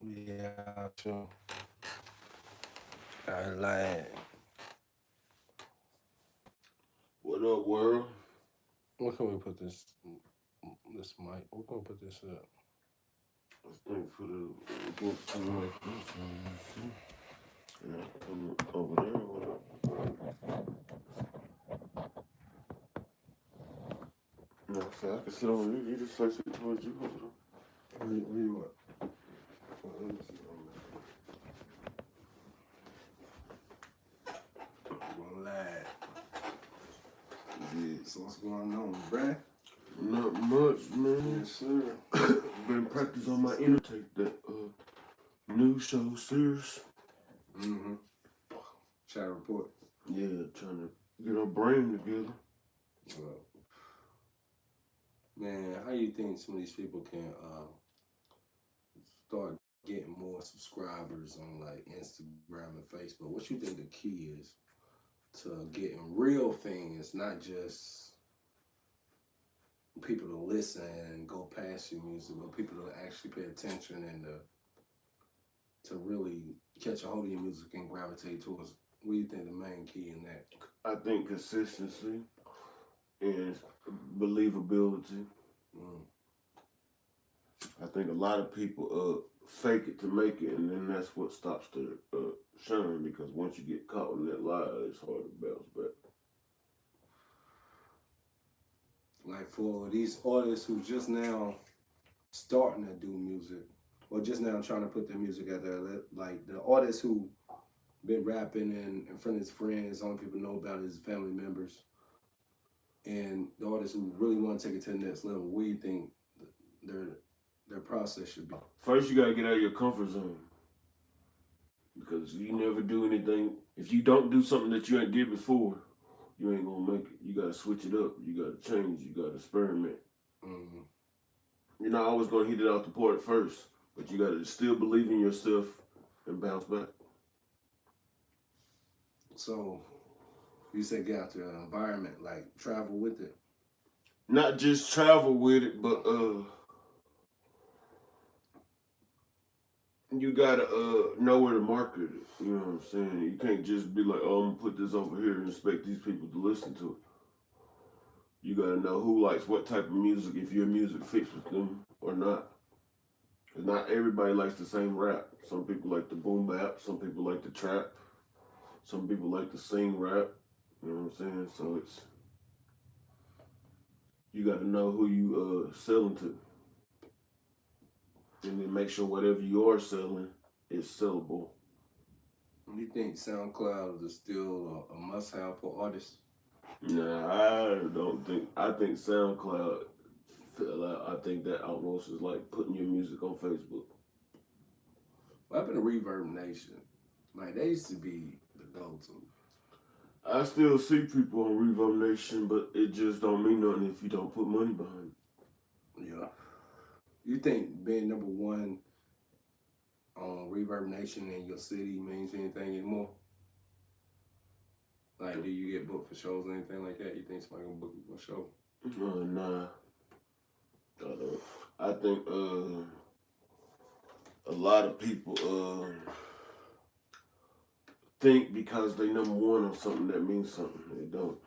Yeah, sure. I like. What up, world? Where can we put this mic? Where can we put this up? I think for the against the like this one, you see? And I come over there. What up? No, so I can sit over here. You just face it towards you. Where you at? Let me see. Relax. Yeah. So what's going on, bruh? Not much, man. Yes, sir. Been practicing on my inner take that new show series. Mm-hmm. Chat report. Yeah, trying to get our brain together. Well, man, how you think some of these people can start getting more subscribers on like Instagram and Facebook? What you think the key is to getting real things, not just people to listen and go past your music, but people to actually pay attention and to really catch a hold of your music and gravitate towards it? What do you think the main key in that? I think consistency and believability. Mm. I think a lot of people fake it to make it, and then that's what stops the shine. Because once you get caught in that lie, it's hard to bounce back. Like for these artists who just now starting to do music, or just now trying to put their music out there, like the artists who been rapping in front of his friends, only people know about his family members, and the artists who really want to take it to the next level, what do you think their their process should be? First, you gotta get out of your comfort zone because you never do anything. If you don't do something that you ain't did before, you ain't gonna make it. You gotta switch it up. You gotta change. You gotta experiment. Mm-hmm. You're not always gonna hit it out the park first, but you gotta still believe in yourself and bounce back. So you said get out the environment, like travel with it. Not just travel with it, but you gotta know where to market it. You know what I'm saying? You can't just be like, oh, I'm gonna put this over here and expect these people to listen to it. You gotta know who likes what type of music, if your music fits with them or not. Cause not everybody likes the same rap. Some people like the boom bap. Some people like the trap. Some people like to sing rap. You know what I'm saying? So it's you got to know who you selling to, and then make sure whatever you are selling is sellable. Do you think SoundCloud is still a must-have for artists? Nah, I don't think. I think SoundCloud fell out. I think that almost is like putting your music on Facebook. What happened to Reverb Nation? Like they used to be the go-to. I still see people on Reverb Nation, but it just don't mean nothing if you don't put money behind Yeah. You think being number one on Reverb Nation in your city means anything anymore? Like, do you get booked for shows or anything like that? You think somebody gonna book you for a show? it. Nah, I don't. I think a lot of people think because they number one on something that means something. They don't.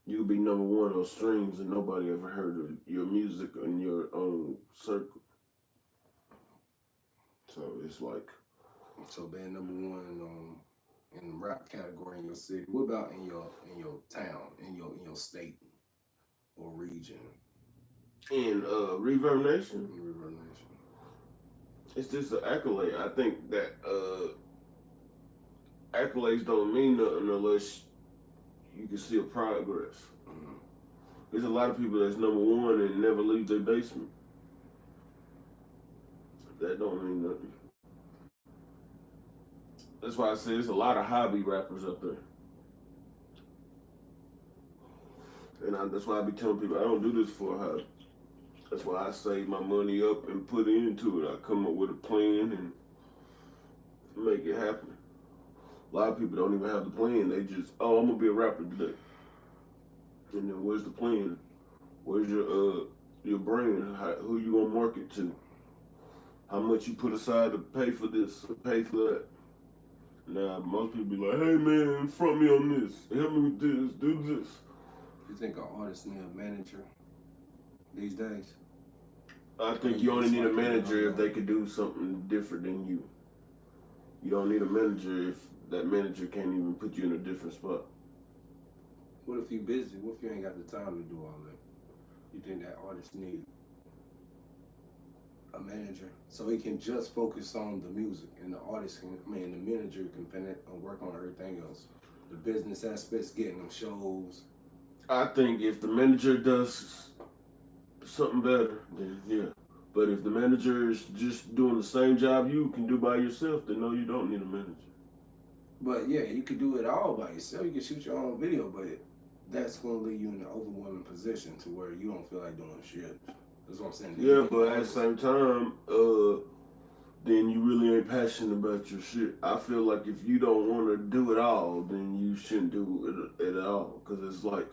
You could be number one on streams and nobody ever heard of your music in your own circle. So it's like, So being number one in the rap category in your city. What about in your town, in your state or region? in Reverb Nation, In Reverb Nation. it's just an accolade. I think that accolades don't mean nothing unless you can see a progress. Mm-hmm. There's a lot of people that's number one and never leave their basement. That don't mean nothing. That's why I say there's a lot of hobby rappers up there. That's why I be telling people I don't do this for a hobby. That's why I save my money up and put into it. I come up with a plan and make it happen. A lot of people don't even have the plan. They just, oh, I'm gonna be a rapper today. And then where's the plan? Where's your brand? Who you gonna market to? how much you put aside to pay for this, or pay for that. Now, most people be like, hey man, front me on this, help me with this, do this. You think an artist need a manager these days? I think you only need a manager if they could do something different than you. You don't need a manager if that manager can't even put you in a different spot. What if you busy? What if you ain't got the time to do all that? You think that artist need a manager so he can just focus on the music, and the artist can, the manager can finish and work on everything else, the business aspects, getting them shows. I think if the manager does something better, then yeah. But if the manager is just doing the same job you can do by yourself, then no, you don't need a manager. But yeah, you could do it all by yourself. You can shoot your own video, but that's going to leave you in an overwhelming position to where you don't feel like doing shit. That's what I'm saying. Yeah, but at the same time, then you really ain't passionate about your shit. I feel like if you don't want to do it all, then you shouldn't do it at all. Because it's like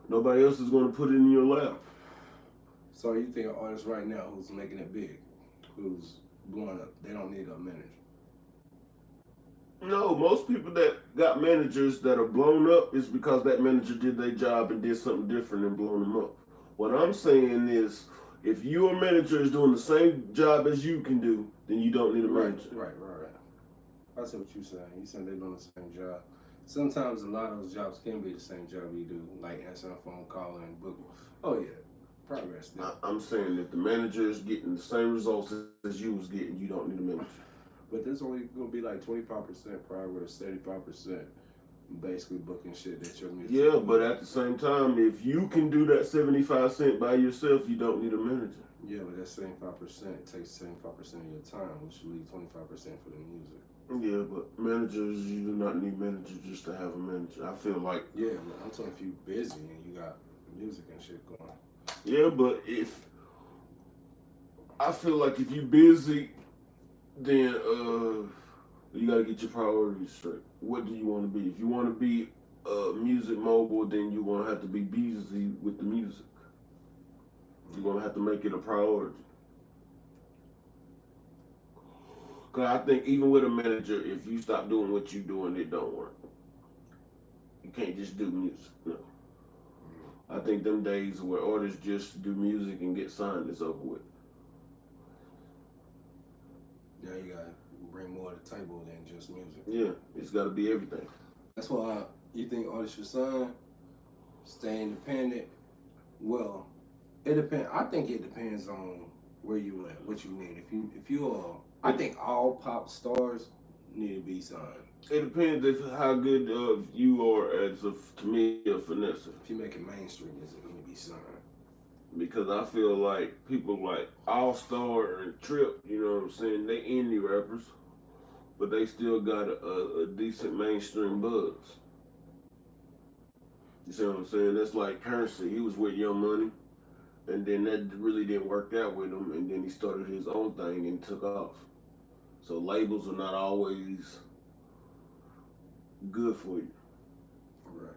nobody else is going to put it in your lap. So you think an artist right now who's making it big, who's blowing up, they don't need a manager? No, most people that got managers that are blown up is because that manager did their job and did something different and blown them up. What I'm saying is, if your manager is doing the same job as you can do, then you don't need a manager. Right. I see what you're saying. You saying they're doing the same job. Sometimes a lot of those jobs can be the same job you do, like answering a phone call and booking. Oh yeah, progress. I'm saying that the manager is getting the same results as you was getting, you don't need a manager. But there's only gonna be like 25% progress, 35% basically booking shit that your music. Yeah, but at the same time, if you can do that 75 cent by yourself, you don't need a manager. Yeah, but that 75% takes 75% of your time, which leaves 25% for the music. Yeah, but managers, you do not need managers just to have a manager. I feel like. Yeah, but I'm talking if you busy and you got music and shit going. Yeah, but I feel like if you busy, then you gotta get your priorities straight. What do you want to be? If you want to be music mogul, then you're gonna have to be busy with the music. You're gonna have to make it a priority. Cause I think even with a manager, if you stop doing what you're doing, it don't work. You can't just do music. No. I think them days where artists just do music and get signed is over with. Yeah, you gotta bring more to the table than just music. Yeah, it's gotta be everything. That's why you think artists should sign, stay independent. Well, it depends. I think it depends on where you at, what you need. If you are, I think all pop stars need to be signed. It depends how good you are as a finesse. If you make it mainstream, is it going to be signed? Because I feel like people like All Star and Trip, you know what I'm saying? They indie rappers, but they still got a decent mainstream buzz. You see what I'm saying? That's like Currency. He was with Young Money, and then that really didn't work out with him, and then he started his own thing and took off. So labels are not always good for you. Right.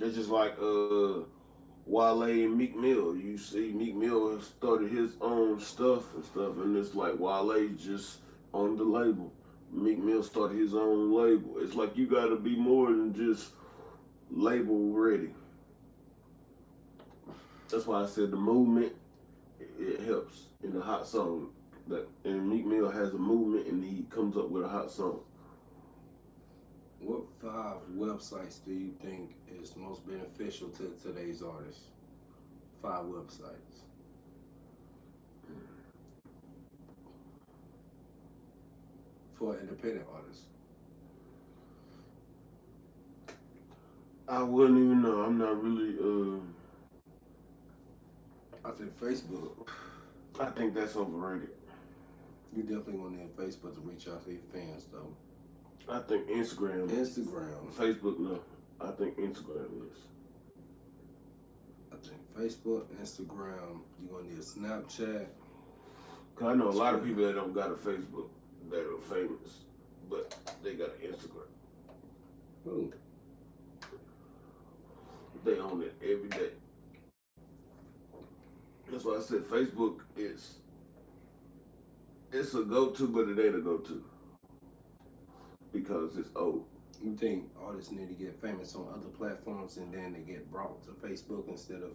It's just like Wale and Meek Mill. You see Meek Mill started his own stuff, and it's like Wale just on the label. Meek Mill started his own label. It's like you gotta be more than just label ready. That's why I said the movement, it helps in a hot song. And Meek Mill has a movement and he comes up with a hot song. What 5 websites do you think is most beneficial to today's artists? 5 websites. For independent artists. I wouldn't even know. I'm not really. I think Facebook. I think that's overrated. You definitely want to need Facebook to reach out to your fans, though. I think Instagram. Facebook, no. I think Instagram is. I think Facebook, Instagram. You're going to need a Snapchat. Cause I know a lot of people that don't got a Facebook that are famous, but they got an Instagram. Who? They own it every day. That's why I said Facebook is it's a go-to, but it ain't a go-to because it's old. You think artists need to get famous on other platforms and then they get brought to Facebook instead of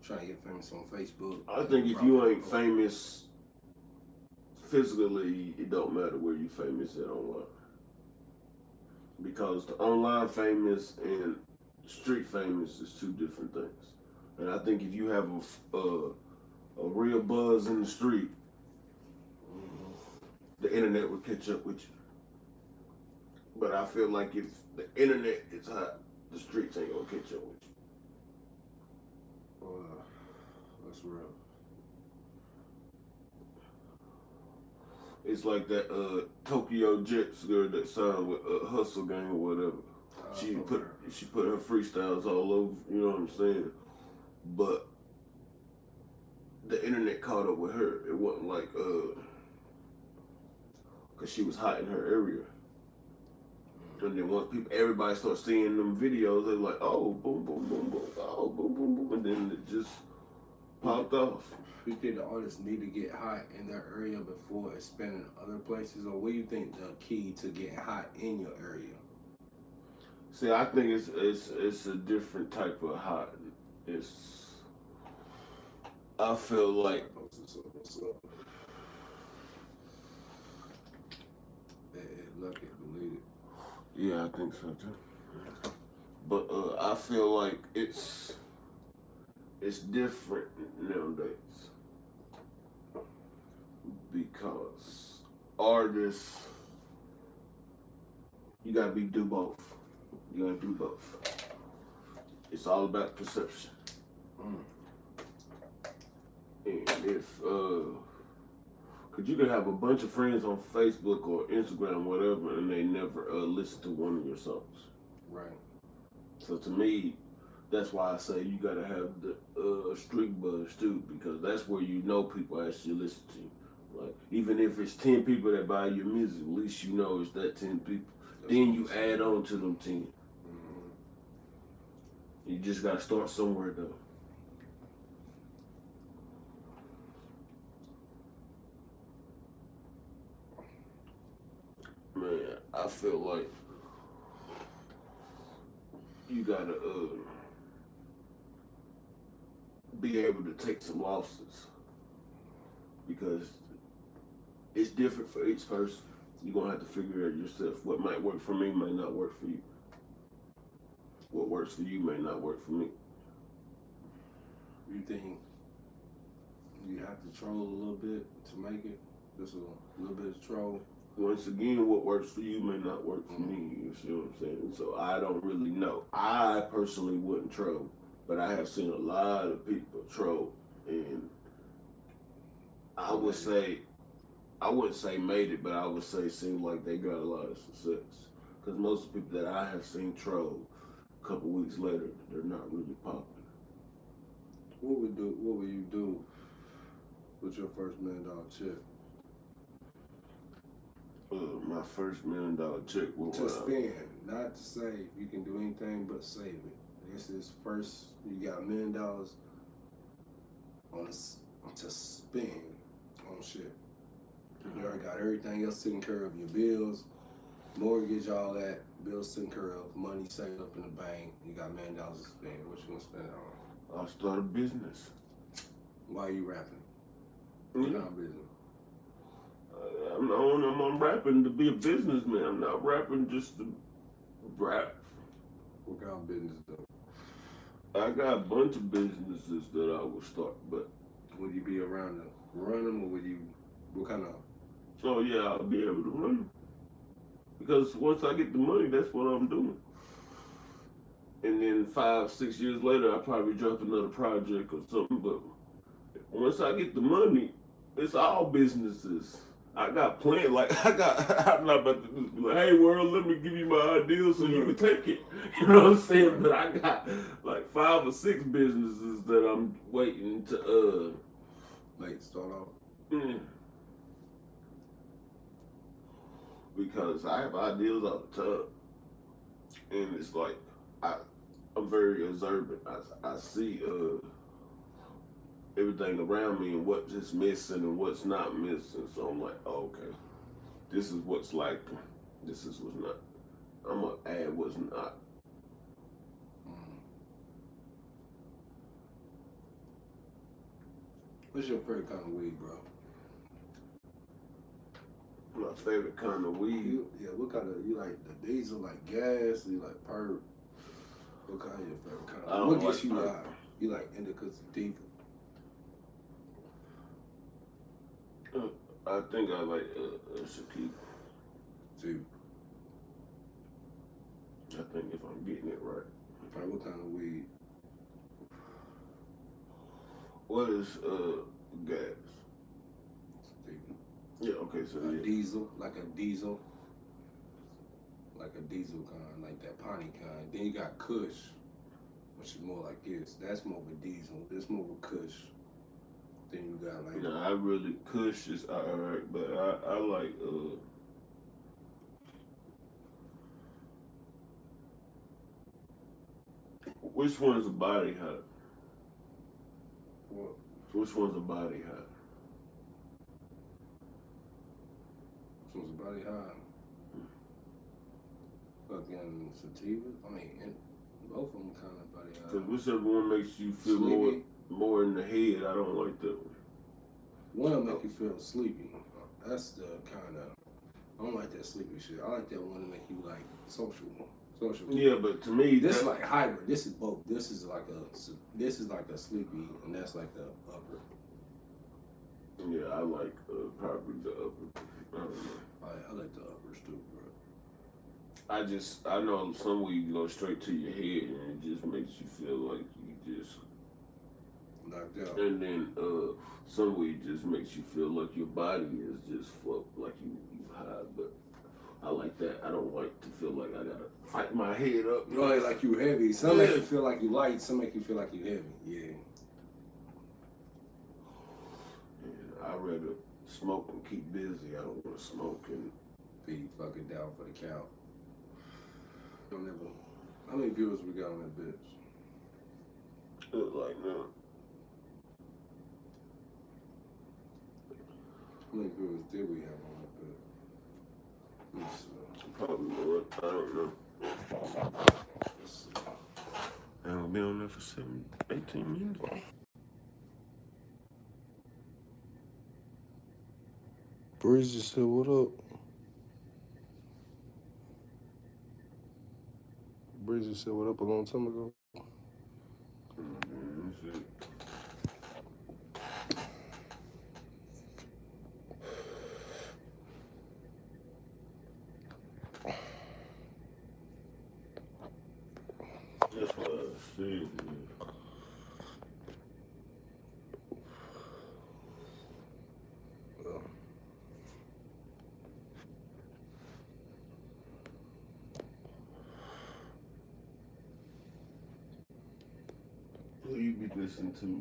trying to get famous on Facebook? I think if you ain't famous physically, it don't matter where you famous at online. Because the online famous and street famous is two different things. And I think if you have a real buzz in the street, the internet will catch up with you. But I feel like if the internet is hot, the streets ain't gonna catch up with you. That's real. It's like that Tokyo Jets girl that signed with Hustle Gang or whatever. She put her freestyles all over, you know what I'm saying? But the internet caught up with her. It wasn't like cause she was hot in her area. And then once everybody starts seeing them videos, they're like, oh, boom, boom, boom, boom, oh, boom, boom, boom, and then it just popped off. You think the artists need to get hot in their area before expanding other places, or what do you think the key to getting hot in your area? See, I think it's a different type of hot. I feel like Lucky, believe it. Yeah, I think so too. But I feel like it's different nowadays because artists, you gotta do both. You gotta do both. It's all about perception. And if cause you can have a bunch of friends on Facebook or Instagram, whatever, and they never listen to one of your songs. Right. So to me, that's why I say you gotta have the street buzz too, because that's where you know people actually listen to you. Like even if it's 10 people that buy your music, at least you know it's that 10 people. Then you add on to them 10. You just gotta start somewhere though. Man, I feel like you gotta be able to take some losses because it's different for each person. You're gonna have to figure out yourself. What might work for me may not work for you. What works for you may not work for me. You think you have to troll a little bit to make it? Just a little bit of troll? Once again, what works for you may not work for me. You see what I'm saying? So I don't really know. I personally wouldn't troll, but I have seen a lot of people troll, and I would say, I wouldn't say made it, but I would say seemed like they got a lot of success. Because most of the people that I have seen troll, a couple weeks later, they're not really popular. What would you do with your first $1 million check? My first $1 million check. To spend, not to save. You can do anything but save it. This is first. You got $1 million to spend on shit. You already got everything else taken care of. Your bills, mortgage, all that. Bills taken care of. Money saved up in the bank. You got $1 million to spend. What you gonna spend it on? I'll start a business. Why are you rapping? What kind of business? I'm rapping to be a businessman. I'm not rapping just to rap. What kind of business though? I got a bunch of businesses that I will start, but would you be around to run them, or would you? What kind of? Oh yeah, I'll be able to run them. Because once I get the money, that's what I'm doing. And then 5-6 years later, I'll probably drop another project or something. But once I get the money, it's all businesses. I got plenty, I'm not about to be like, hey world, let me give you my idea so you can take it. You know what I'm saying? But I got like 5 or 6 businesses that I'm waiting to start off. Because I have ideas all the time. And it's like, I'm very observant. I see everything around me and what's just missing and what's not missing. So I'm like, oh, okay, this is what's like, this is what's not. I'm gonna add what's not. What's your favorite kind of weed, bro? My favorite kind of weed. What kind of, you like the diesel, like gas, or you like perp? What kind of your favorite kind I of? don't What gets like you perp. high? You like indica, sativa? I think I like sativa. Sativa. I think if I'm getting it right. All right, what kind of weed? What is gas? Sativa. Yeah, okay, so A yeah. diesel, like a diesel kind, like that Pawnee kind. Then you got Kush, which is more like this. That's more of a diesel. This more of a Kush. Then you got like No, I really Kush is alright, but I like which one's a body hot? what? Which one's a body hot? This one's a body high. Fucking sativa. I mean, and both of them kind of body high. Because whichever one makes you feel Sleepy. more in the head, I don't like that one. One will make you feel sleepy. That's the kind of. I don't like that sleepy shit. I like that one to make you like social. Yeah, but to me, This is like hybrid. This is both. This is like a sleepy, and that's like the upper. yeah, I like probably the upper. I don't know. I like the uppers too, bro. I know some weed go straight to your head and it just makes you feel like you just Knocked out. and then some weed just makes you feel like your body is just fucked, like you high. But I like that. I don't like to feel like I gotta fight my head up. You know, like you heavy. Some make you feel like you light. Some make you feel like you heavy. Yeah. Yeah, I'd rather smoke and keep busy. I don't want to smoke and Be fucking down for the count. Don't ever. How many viewers we got on that bitch? look like no. How many viewers did we have on that bitch? Let's see. Probably more. I don't know. Let's see. And we'll be on there for 18 minutes. Breezy said, "What up?" Breezy said, "What up?" a long time ago. That's what I said. Who you be listening to?